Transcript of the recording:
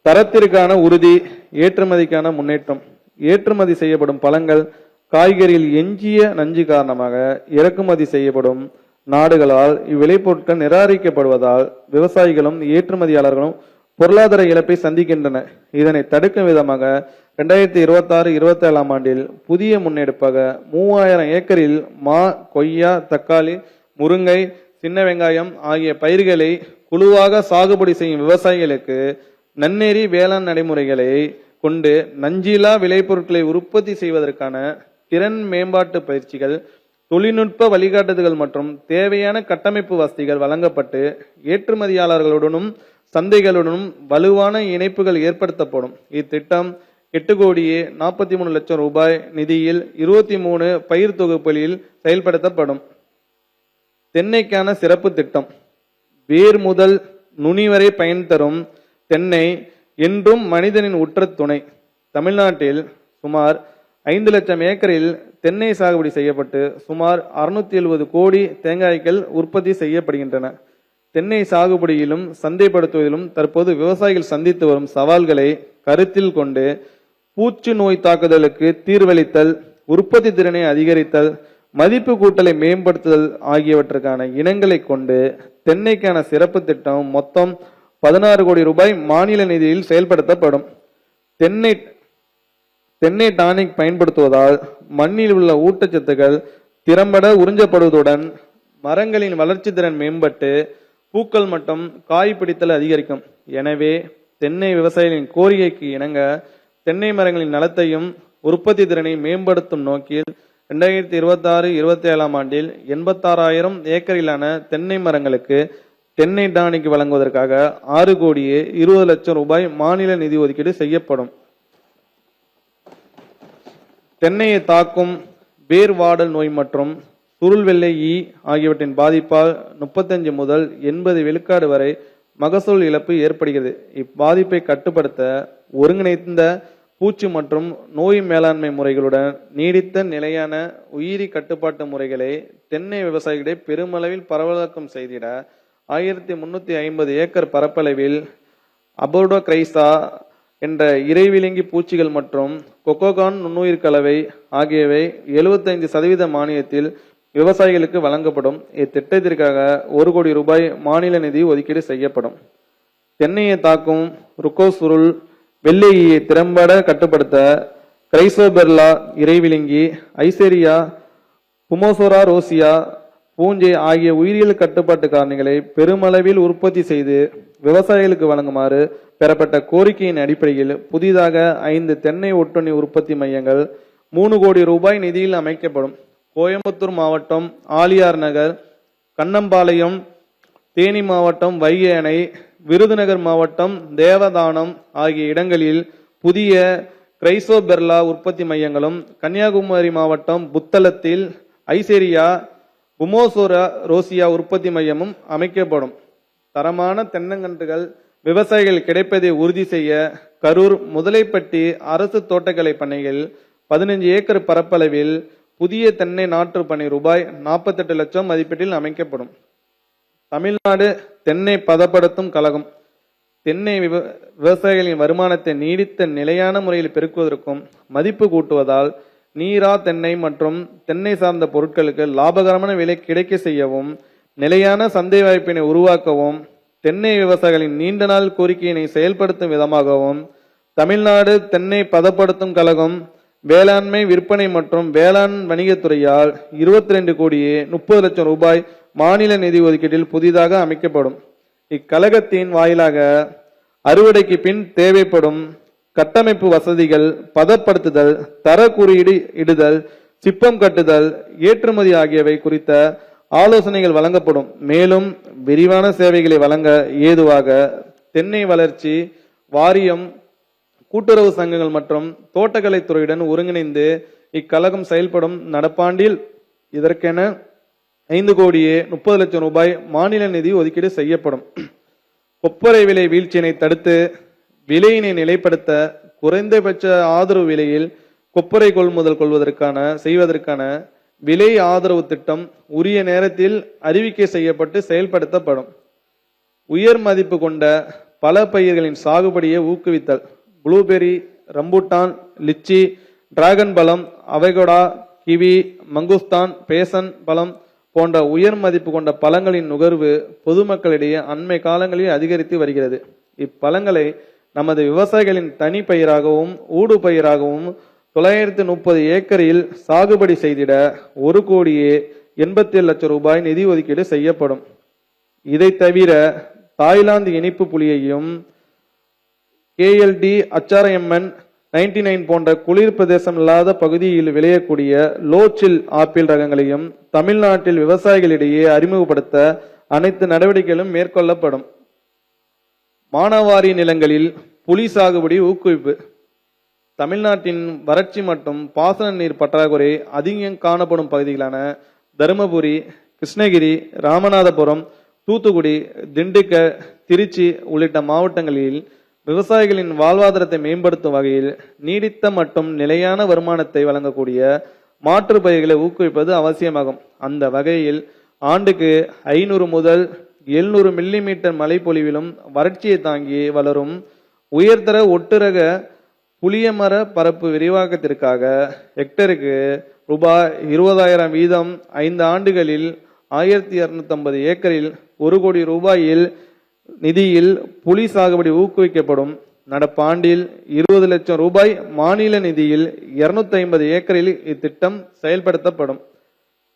தரத்திற்கான உறுதி, ஏற்றுமதிக்கான முன்னேற்றம். ஏற்றுமதி செய்யப்படும் பழங்கள், காய்கறியில் எஞ்சிய நஞ்சு காரணமாக இறக்குமதி செய்யப்படும் நாடுகளால் இவ்விளைபொருட்கள் நிராகரிக்கப்படுவதால் விவசாயிகளும் ஏற்றுமதியாளர்களும் பொருளாதார இழப்பை சந்திக்கின்றன. இதனை தடுக்கும் விதமாக 2026-27 ஆண்டில் புதிய முன்னெடுப்பாக 3000 ஏக்கரில் மா, கொய்யா, தக்காளி, முருங்கை, சின்ன வெங்காயம் ஆகிய பயிர்களை குழுவாக சாகுபடி செய்யும் விவசாயிகளுக்கு நன்னெறி வேளாண் நடைமுறைகளை கொண்டு நஞ்சிலா விளைபொருட்களை உற்பத்தி செய்வதற்கான திறன் மேம்பாட்டு பயிற்சிகள், தொழில்நுட்ப வழிகாட்டுதல்கள் மற்றும் தேவையான கட்டமைப்பு வசதிகள் வழங்கப்பட்டு ஏற்றுமதியாளர்களுடனும் சந்தைகளுடனும் வலுவான இணைப்புகள் ஏற்படுத்தப்படும். இத்திட்டம் 8,43,00,000 ரூபாய் நிதியில் 23 பயிர் தொகுப்புகளில் செயல்படுத்தப்படும். தென்னைக்கான சிறப்பு திட்டம். வேர் முதல் நுனி வரை பயன் தரும் தென்னை என்றும் மனிதனின் உற்ற துணை. தமிழ்நாட்டில் சுமார் 5 லட்சம் ஏக்கரில் தென்னை சாகுபடி செய்யப்பட்டு சுமார் 670 கோடி தேங்காய்கள் உற்பத்தி செய்யப்படுகின்றன. தென்னை சாகுபடியிலும் சந்தைப்படுத்துவதிலும் தற்போது விவசாயிகள் சந்தித்து வரும் சவால்களை கருத்தில் கொண்டு பூச்சி நோய் தாக்குதலுக்கு தீர்வளித்தல், உற்பத்தி திறனை அதிகரித்தல், மதிப்பு கூட்டலை மேம்படுத்துதல் ஆகியவற்றுக்கான இனங்களை கொண்டு தென்னைக்கான சிறப்பு திட்டம் மொத்தம் 16 கோடி ரூபாய் மாநில நிதியில் செயல்படுத்தப்படும். தென்னை டானிக் பயன்படுத்துவதால் மண்ணில் உள்ள ஊட்டச்சத்துக்கள் திறம்பட உறிஞ்சப்படுவதுடன் மரங்களின் வளர்ச்சி திறன் மேம்பட்டு பூக்கள் மற்றும் காய் பிடித்தல் அதிகரிக்கும். எனவே தென்னை விவசாயிகளின் கோரிக்கைக்கு இணங்க தென்னை மரங்களின் நலத்தையும் உற்பத்தி திறனை மேம்படுத்தும் நோக்கில் 2026-27 ஆண்டில் 86,000 ஏக்கரிலான தென்னை மரங்களுக்கு தென்னை டானிக் வழங்குவதற்காக 6,20,00,000 ரூபாய் மாநில நிதி ஒதுக்கீடு செய்யப்படும். தென்னையை தாக்கும் வேர் வாடல் நோய் மற்றும் சுருள் வெள்ளை ஈ ஆகியவற்றின் பாதிப்பால் 35 முதல் 80 விழுக்காடு வரை மகசூல் இழப்பு ஏற்படுகிறது. இப்பாதிப்பை கட்டுப்படுத்த ஒருங்கிணைந்த பூச்சி மற்றும் நோய் மேலாண்மை முறைகளுடன் நீடித்த நிலையான உயிரி கட்டுப்பாட்டு முறைகளை தென்னை விவசாயிகளை பெருமளவில் பரவலாக்கம் செய்திட 1350 ஏக்கர் பரப்பளவில் அபோடோக்ரைசா என்ற இறைவிலங்கி பூச்சிகள் மற்றும் கொக்கோகான் நுண்ணுயிர் கலவை ஆகியவை 75% மானியத்தில் விவசாயிகளுக்கு வழங்கப்படும். இத்திட்டத்திற்காக 1 கோடி ரூபாய் மாநில நிதி ஒதுக்கீடு செய்யப்படும். தென்னையை தாக்கும் ருக்கோசுருள் வெள்ளையை திறம்பட கட்டுப்படுத்த கிரைசோபெர்லா இறைவிலங்கி, ஐசேரியா, புமோசோரா ரோசியா, பூஞ்சை ஆகிய உயிரியல் கட்டுப்பாட்டு காரணிகளை பெருமளவில் உற்பத்தி செய்து விவசாயிகளுக்கு வழங்குமாறு பெறப்பட்ட கோரிக்கையின் அடிப்படையில் புதிதாக 5 தென்னை ஒட்டுண்ணி உற்பத்தி மையங்கள் 3 கோடி ரூபாய் நிதியில் அமைக்கப்படும். கோயம்புத்தூர் மாவட்டம் ஆலியார் நகர், கண்ணம்பாளையம், தேனி மாவட்டம் வைகை அணை, விருதுநகர் மாவட்டம் தேவதானம் ஆகிய இடங்களில் புதிய கிரைசோபெர்லா உற்பத்தி மையங்களும், கன்னியாகுமரி மாவட்டம் புத்தளத்தில் ஐசேரியா புமோசோரா ரோசியா உற்பத்தி மையமும் அமைக்கப்படும். தரமான தென்னங்கன்றுகள் விவசாயிகள் கிடைப்பதை உறுதி செய்ய கரூர் முதலைப்பட்டி அரசு தோட்டக்கலை பண்ணையில் 15 ஏக்கர் பரப்பளவில் புதிய தென்னை நாற்று பணி ரூபாய் 48 லட்சம் மதிப்பீட்டில் அமைக்கப்படும். தமிழ்நாடு தென்னை பதப்படுத்தும் கழகம் தென்னை விவசாயிகளின் வருமானத்தை நீடித்த நிலையான முறையில் பெருக்குவதற்கும் மதிப்பு கூட்டுவதால் நீரா தென்னை மற்றும் தென்னை சார்ந்த பொருட்களுக்கு லாபகரமான விலை கிடைக்க செய்யவும், நிலையான சந்தை வாய்ப்பினை உருவாக்கவும், தென்னை விவசாயிகளின் நீண்ட நாள் கோரிக்கையினை செயல்படுத்தும் விதமாகவும் தமிழ்நாடு தென்னை பதப்படுத்தும் கழகம் வேளாண்மை விற்பனை மற்றும் வேளாண் வணிகத்துறையால் 22 கோடியே 30 லட்சம் ரூபாய் மாநில நிதி ஒதுக்கீட்டில் புதிதாக அமைக்கப்படும். இக்கழகத்தின் வாயிலாக அறுவடைக்கு பின் தேவைப்படும் கட்டமைப்பு வசதிகள், பதப்படுத்துதல், தர குறியீடு இடுதல், சிப்பம் கட்டுதல், ஏற்றுமதி ஆகியவை குறித்த ஆலோசனைகள் வழங்கப்படும். மேலும் விரிவான சேவைகளை வழங்க ஏதுவாக தென்னை வளர்ச்சி வாரியம், கூட்டுறவு சங்கங்கள் மற்றும் தோட்டக்கலைத்துறையுடன் ஒருங்கிணைந்து இக்கழகம் செயல்படும். நடப்பாண்டில் இதற்கென 5 கோடியே 30 லட்சம் ரூபாய் மாநில நிதி ஒதுக்கீடு செய்யப்படும். கொப்பரை விலை வீழ்ச்சியினை தடுத்து விலையினை நிலைப்படுத்த குறைந்தபட்ச ஆதரவு விலையில் கொப்பரை கொள்முதல் செய்வதற்கான விலை ஆதரவு திட்டம் உரிய நேரத்தில் அறிவிக்கை செய்யப்பட்டு செயல்படுத்தப்படும். உயர் மதிப்பு கொண்ட பல பயிர்களின் சாகுபடியை ஊக்குவித்தல். ப்ளூபெர்ரி, ரம்பூட்டான், லிச்சி, டிராகன் பழம், அவகோடா, கிவி, மங்குஸ்தான், பேசன் பழம் போன்ற உயர் மதிப்பு கொண்ட பழங்களின் நுகர்வு பொதுமக்களிடையே அண்மை காலங்களில் அதிகரித்து வருகிறது. இப்பழங்களை நமது விவசாயிகளின் தனி பயிராகவும் ஊடு பயிராகவும் 930 ஏக்கரில் சாகுபடி செய்திட 1,87,00,000 ரூபாய் நிதி ஒதுக்கீடு செய்யப்படும். இதை தவிர தாய்லாந்து இனிப்பு புளியையும் KLD, HRMN 99 போன்ற குளிர் பிரதேசம் இல்லாத பகுதியில் விளையக்கூடிய லோச்சில் ஆப்பிள் ரகங்களையும் தமிழ்நாட்டில் விவசாயிகளிடையே அறிமுகப்படுத்த அனைத்து நடவடிக்கைகளும் மேற்கொள்ளப்படும். மானாவாரி நிலங்களில் புலி சாகுபடி ஊக்குவிப்பு. தமிழ்நாட்டின் வறட்சி மற்றும் பாசன நீர் பற்றாக்குறை அதிகம் காணப்படும் பகுதிகளான தருமபுரி, கிருஷ்ணகிரி, ராமநாதபுரம், தூத்துக்குடி, திண்டுக்கல், திருச்சி உள்ளிட்ட மாவட்டங்களில் விவசாயிகளின் வாழ்வாதாரத்தை மேம்படுத்தும் வகையில் நீடித்த மற்றும் நிலையான வருமானத்தை வழங்கக்கூடிய மாற்று பயிர்களை ஊக்குவிப்பது அவசியமாகும். அந்த வகையில் ஆண்டுக்கு 500 முதல் 700 மில்லிமீட்டர் மழை பொழிவிலும் வறட்சியை தாங்கி வளரும் உயர்தர ஒட்டுரக புளிய மர பரப்பு விரிவாக்கத்திற்காக ஹெக்டருக்கு ரூபாய் 20,000 வீதம் 5 ஆண்டுகளில் 1250 ஏக்கரில் 1 கோடி ரூபாயில் நிதியில் புலி சாகுபடி ஊக்குவிக்கப்படும். நடப்பாண்டில் 20 லட்சம் ரூபாய் மாநில நிதியில் 250 ஏக்கரில் இத்திட்டம் செயல்படுத்தப்படும்.